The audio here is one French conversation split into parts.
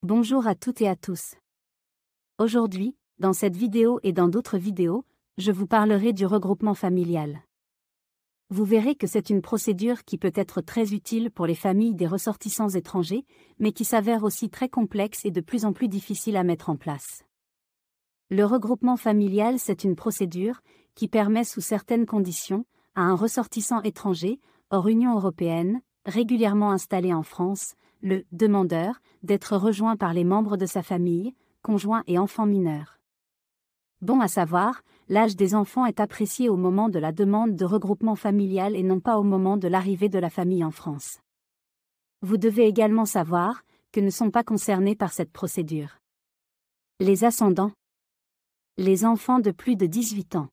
Bonjour à toutes et à tous. Aujourd'hui, dans cette vidéo et dans d'autres vidéos, je vous parlerai du regroupement familial. Vous verrez que c'est une procédure qui peut être très utile pour les familles des ressortissants étrangers, mais qui s'avère aussi très complexe et de plus en plus difficile à mettre en place. Le regroupement familial, c'est une procédure qui permet sous certaines conditions à un ressortissant étranger, hors Union européenne, régulièrement installé en France, le demandeur, d'être rejoint par les membres de sa famille, conjoints et enfants mineurs. Bon à savoir, l'âge des enfants est apprécié au moment de la demande de regroupement familial et non pas au moment de l'arrivée de la famille en France. Vous devez également savoir que ne sont pas concernés par cette procédure les ascendants, les enfants de plus de 18 ans,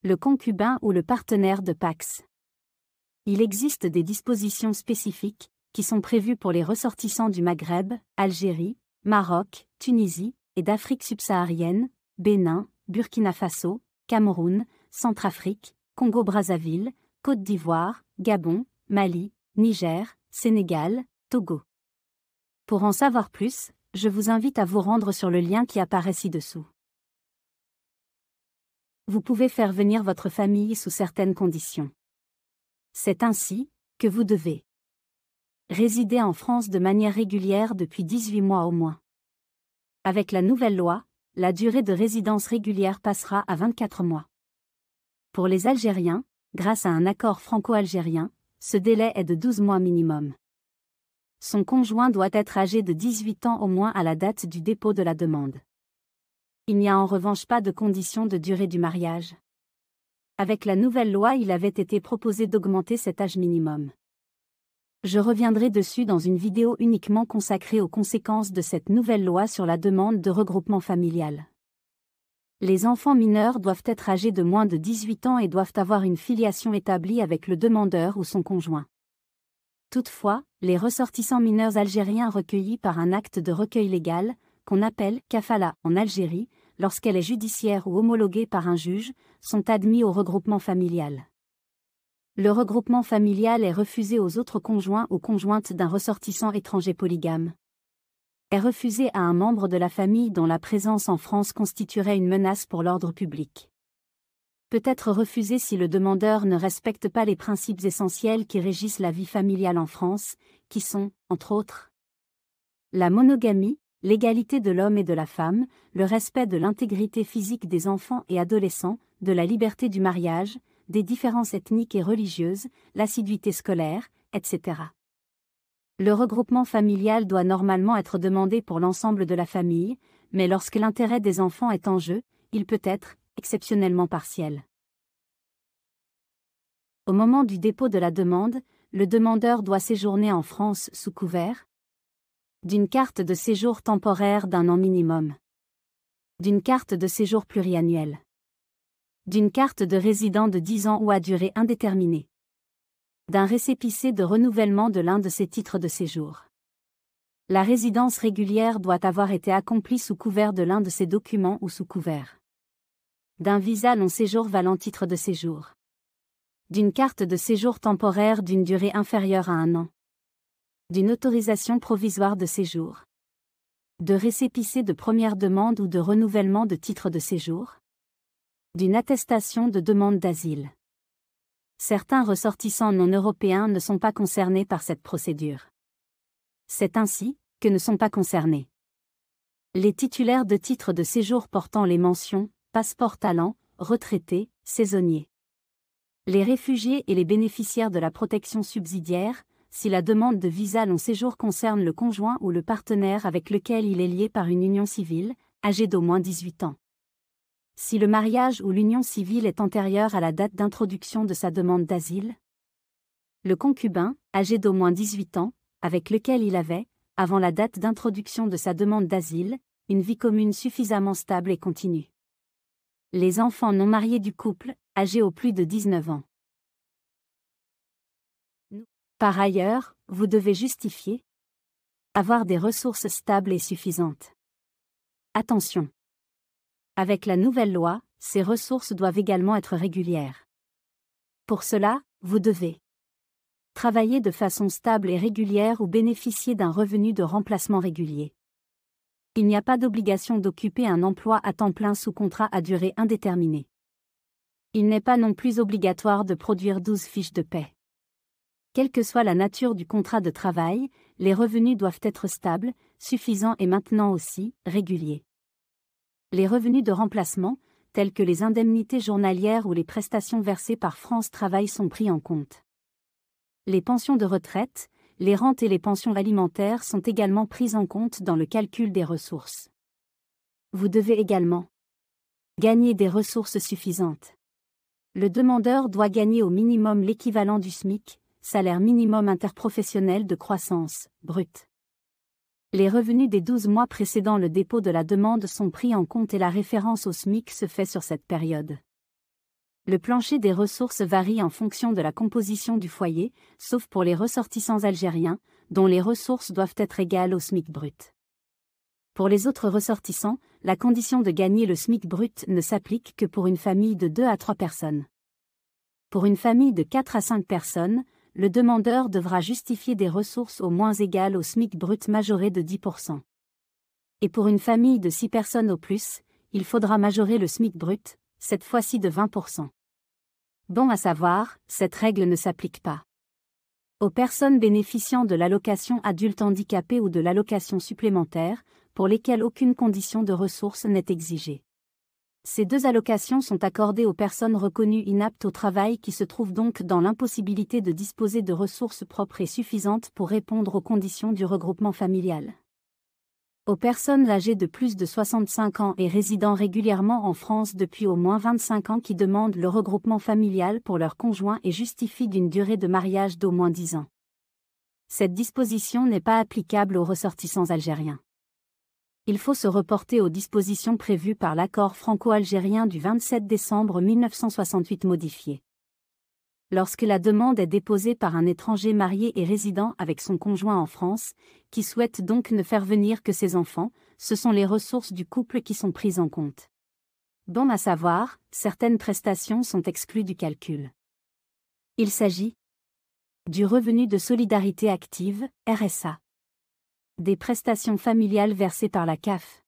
le concubin ou le partenaire de Pacs. Il existe des dispositions spécifiques qui sont prévues pour les ressortissants du Maghreb, Algérie, Maroc, Tunisie et d'Afrique subsaharienne, Bénin, Burkina Faso, Cameroun, Centrafrique, Congo-Brazzaville, Côte d'Ivoire, Gabon, Mali, Niger, Sénégal, Togo. Pour en savoir plus, je vous invite à vous rendre sur le lien qui apparaît ci-dessous. Vous pouvez faire venir votre famille sous certaines conditions. C'est ainsi que vous devez résider en France de manière régulière depuis 18 mois au moins. Avec la nouvelle loi, la durée de résidence régulière passera à 24 mois. Pour les Algériens, grâce à un accord franco-algérien, ce délai est de 12 mois minimum. Son conjoint doit être âgé de 18 ans au moins à la date du dépôt de la demande. Il n'y a en revanche pas de condition de durée du mariage. Avec la nouvelle loi, il avait été proposé d'augmenter cet âge minimum. Je reviendrai dessus dans une vidéo uniquement consacrée aux conséquences de cette nouvelle loi sur la demande de regroupement familial. Les enfants mineurs doivent être âgés de moins de 18 ans et doivent avoir une filiation établie avec le demandeur ou son conjoint. Toutefois, les ressortissants mineurs algériens recueillis par un acte de recueil légal, qu'on appelle kafala en Algérie, lorsqu'elle est judiciaire ou homologuée par un juge, sont admis au regroupement familial. Le regroupement familial est refusé aux autres conjoints ou conjointes d'un ressortissant étranger polygame. Est refusé à un membre de la famille dont la présence en France constituerait une menace pour l'ordre public. Peut être refusé si le demandeur ne respecte pas les principes essentiels qui régissent la vie familiale en France, qui sont, entre autres, la monogamie, l'égalité de l'homme et de la femme, le respect de l'intégrité physique des enfants et adolescents, de la liberté du mariage, des différences ethniques et religieuses, l'assiduité scolaire, etc. Le regroupement familial doit normalement être demandé pour l'ensemble de la famille, mais lorsque l'intérêt des enfants est en jeu, il peut être, exceptionnellement partiel. Au moment du dépôt de la demande, le demandeur doit séjourner en France sous couvert d'une carte de séjour temporaire d'1 an minimum, d'une carte de séjour pluriannuelle, d'une carte de résident de 10 ans ou à durée indéterminée, d'un récépissé de renouvellement de l'un de ses titres de séjour. La résidence régulière doit avoir été accomplie sous couvert de l'un de ces documents ou sous couvert d'un visa long séjour valant titre de séjour, d'une carte de séjour temporaire d'une durée inférieure à 1 an, d'une autorisation provisoire de séjour, de récépissé de première demande ou de renouvellement de titre de séjour, d'une attestation de demande d'asile. Certains ressortissants non européens ne sont pas concernés par cette procédure. C'est ainsi que ne sont pas concernés les titulaires de titres de séjour portant les mentions passeport talent, retraités, saisonniers. Les réfugiés et les bénéficiaires de la protection subsidiaire, si la demande de visa long séjour concerne le conjoint ou le partenaire avec lequel il est lié par une union civile, âgé d'au moins 18 ans. Si le mariage ou l'union civile est antérieure à la date d'introduction de sa demande d'asile. Le concubin, âgé d'au moins 18 ans, avec lequel il avait, avant la date d'introduction de sa demande d'asile, une vie commune suffisamment stable et continue. Les enfants non mariés du couple, âgés au plus de 19 ans. Par ailleurs, vous devez justifier avoir des ressources stables et suffisantes. Attention! Avec la nouvelle loi, ces ressources doivent également être régulières. Pour cela, vous devez travailler de façon stable et régulière ou bénéficier d'un revenu de remplacement régulier. Il n'y a pas d'obligation d'occuper un emploi à temps plein sous contrat à durée indéterminée. Il n'est pas non plus obligatoire de produire 12 fiches de paie. Quelle que soit la nature du contrat de travail, les revenus doivent être stables, suffisants et maintenant aussi, réguliers. Les revenus de remplacement, tels que les indemnités journalières ou les prestations versées par France Travail sont pris en compte. Les pensions de retraite, les rentes et les pensions alimentaires sont également prises en compte dans le calcul des ressources. Vous devez également gagner des ressources suffisantes. Le demandeur doit gagner au minimum l'équivalent du SMIC, salaire minimum interprofessionnel de croissance, brut. Les revenus des 12 mois précédant le dépôt de la demande sont pris en compte et la référence au SMIC se fait sur cette période. Le plancher des ressources varie en fonction de la composition du foyer, sauf pour les ressortissants algériens, dont les ressources doivent être égales au SMIC brut. Pour les autres ressortissants, la condition de gagner le SMIC brut ne s'applique que pour une famille de 2 à 3 personnes. Pour une famille de 4 à 5 personnes, le demandeur devra justifier des ressources au moins égales au SMIC brut majoré de 10%. Et pour une famille de 6 personnes au plus, il faudra majorer le SMIC brut, cette fois-ci de 20%. Bon à savoir, cette règle ne s'applique pas aux personnes bénéficiant de l'allocation adulte handicapé ou de l'allocation supplémentaire, pour lesquelles aucune condition de ressources n'est exigée. Ces 2 allocations sont accordées aux personnes reconnues inaptes au travail qui se trouvent donc dans l'impossibilité de disposer de ressources propres et suffisantes pour répondre aux conditions du regroupement familial. Aux personnes âgées de plus de 65 ans et résidant régulièrement en France depuis au moins 25 ans qui demandent le regroupement familial pour leur conjoint et justifient d'une durée de mariage d'au moins 10 ans. Cette disposition n'est pas applicable aux ressortissants algériens. Il faut se reporter aux dispositions prévues par l'accord franco-algérien du 27 décembre 1968 modifié. Lorsque la demande est déposée par un étranger marié et résidant avec son conjoint en France, qui souhaite donc ne faire venir que ses enfants, ce sont les ressources du couple qui sont prises en compte. Bon à savoir, certaines prestations sont exclues du calcul. Il s'agit du revenu de solidarité active, RSA, des prestations familiales versées par la CAF,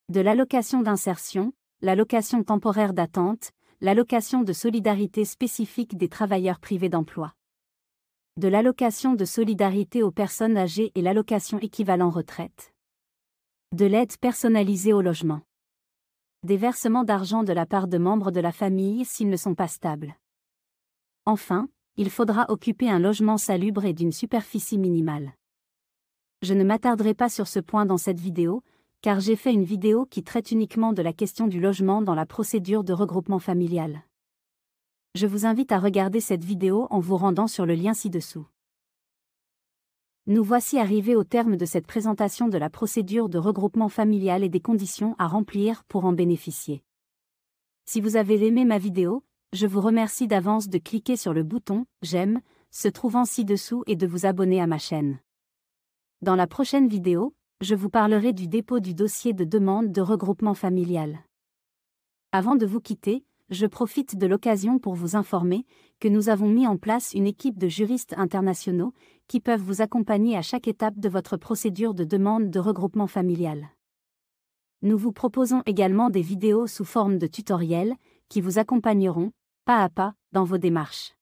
de l'allocation d'insertion, l'allocation temporaire d'attente, l'allocation de solidarité spécifique des travailleurs privés d'emploi, de l'allocation de solidarité aux personnes âgées et l'allocation équivalent retraite, de l'aide personnalisée au logement, des versements d'argent de la part de membres de la famille s'ils ne sont pas stables. Enfin, il faudra occuper un logement salubre et d'une superficie minimale. Je ne m'attarderai pas sur ce point dans cette vidéo, car j'ai fait une vidéo qui traite uniquement de la question du logement dans la procédure de regroupement familial. Je vous invite à regarder cette vidéo en vous rendant sur le lien ci-dessous. Nous voici arrivés au terme de cette présentation de la procédure de regroupement familial et des conditions à remplir pour en bénéficier. Si vous avez aimé ma vidéo, je vous remercie d'avance de cliquer sur le bouton « J'aime » se trouvant ci-dessous et de vous abonner à ma chaîne. Dans la prochaine vidéo, je vous parlerai du dépôt du dossier de demande de regroupement familial. Avant de vous quitter, je profite de l'occasion pour vous informer que nous avons mis en place une équipe de juristes internationaux qui peuvent vous accompagner à chaque étape de votre procédure de demande de regroupement familial. Nous vous proposons également des vidéos sous forme de tutoriels qui vous accompagneront, pas à pas, dans vos démarches.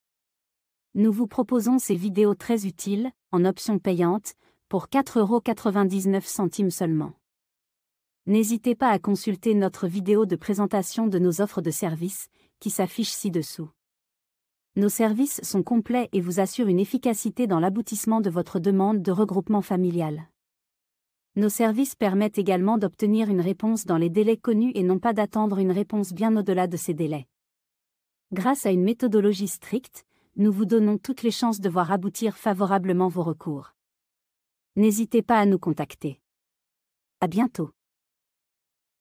Nous vous proposons ces vidéos très utiles, en option payante, pour 4,99 € seulement. N'hésitez pas à consulter notre vidéo de présentation de nos offres de services, qui s'affiche ci-dessous. Nos services sont complets et vous assurent une efficacité dans l'aboutissement de votre demande de regroupement familial. Nos services permettent également d'obtenir une réponse dans les délais connus et non pas d'attendre une réponse bien au-delà de ces délais. Grâce à une méthodologie stricte, nous vous donnons toutes les chances de voir aboutir favorablement vos recours. N'hésitez pas à nous contacter. À bientôt.